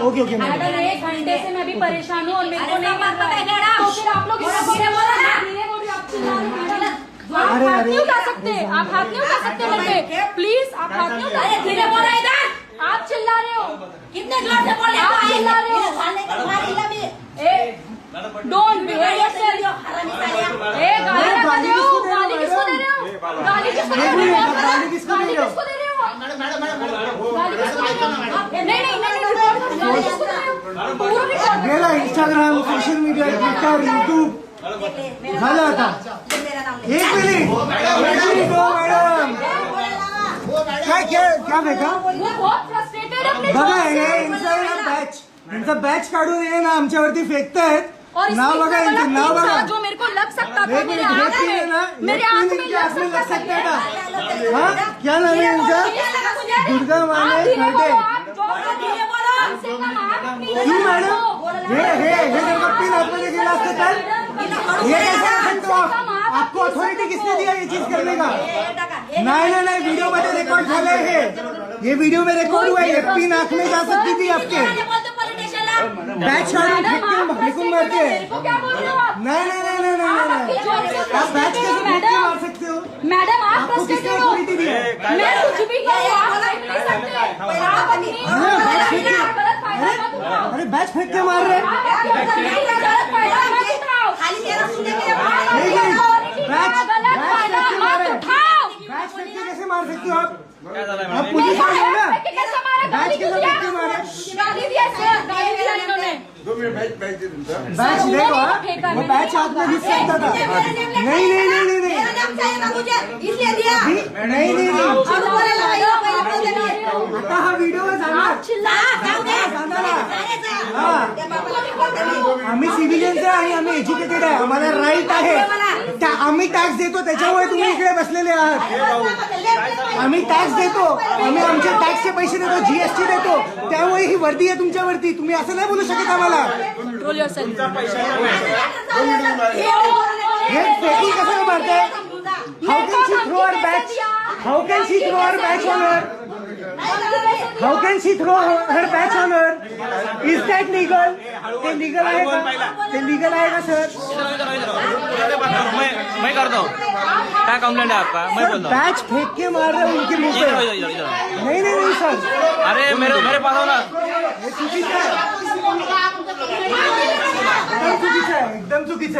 Okay okay madam. Madam 1 घंटे से मैं भी परेशान हूँ और मेरे को नहीं मिल रहा है, तो फिर आप लोग धीरे बोलो ना, धीरे बोलो, आप चिल्ला रहे हैं। आप हाथ नहीं उठा सकते, आप हाथ नहीं उठा सकते मेरे पे, प्लीज आप हाथ नहीं उठा सकते। धीरे बोलो इधर, आप चिल्ला रहे हो, कितने जोर से बोल रहे हो, आप चिल्ला रहे हो। Don't behave yourself. गाली ना दे रहे हो, गाली किसको दे रहे हो, गाली किसको दे रहे हो, गाली किसको दे रहे हो, गाली किसको दे रहे हो? नहीं रिकॉर्ड करो, गाली किसको दे रहे हो, पूरा रिकॉर्ड गेला Instagram, social media, Twitter, YouTube झालं आता। 1 मिनिट मैडम, काय क्या फेका बहुत फ्रस्ट्रेटेड अपने बघा, job से। हे यांचा बॅच काढून हे ना आमच्यावरती फेकतायत। और नाव बघा, यांचे नाव बघा। जो मेरे को लग सकता था एक मेरे मिनट, आंख में, मेरे आंख में लग सकता था। हाँ, क्या नाम है इनका? दुर्गा माने खर्डे। क्यों मैडम, हे जर का पिन आतमध्ये गेला असतं तर ये कैसे कर सकते हो आप? आपको अथॉरिटी किसने दिया ये चीज करने का? नहीं, वीडियो में रिकॉर्ड झाले है, ये वीडियो में रिकॉर्ड हुआ है। ये पिन आंख में जा सकती थी आपके, बैच काढून फेंकून मारते। नहीं, आप बैच कैसे फेंक के मार सकते हो? मैडम आप आपको किसने फ्रस्ट्रेटेड हो, अथॉरिटी दी है? मैं कुछ भी करूँ, आप फेंक नहीं सकते। आप अपनी गलत फायदा मत उठाओ। अरे बैच फेंक के मार रहे हैं। गलत फायदा मत उठाओ, बैच फेंक के कैसे मार सकते हो आप? आप पुलिस वाले हो ना? बैच के साथ फेंक के मारे। बैच देखो, हाँ? वो बैच हाथ में घुस सकता था। नहीं, आता हा व्हिडिओ जाणार। आम्ही सिव्हिलियन्स आहे आणि आम्ही एज्युकेटेड आहे, आम्हाला राईट आहे। आम्ही टॅक्स देतो, त्याच्यामुळे तुम्ही इकडे बसलेले आहात। आम्ही टॅक्स देतो, आम्ही आमचे टॅक्सचे पैसे देतो, जीएसटी देतो, त्यामुळे ही वर्दी आहे तुमच्यावरती। तुम्ही असं नाही बोलू शकत आम्हाला। हे फेकून कसं मारताय? How can she throw our batch? How can she throw our batch on her? How can she throw her batch on her? Is that legal? ते लीगल आहे का? ते लीगल आहे का सर? मैं करता हूँ, क्या कंप्लेंट है आपका? मैं बोलता हूँ। बैच फेंक के मार रहे हो उनके मुंह पे। नहीं सर, अरे मेरे पास हो ना, हे चुकीचं आहे, एकदम चुकीचं आहे, एकदम चुकीचं आहे।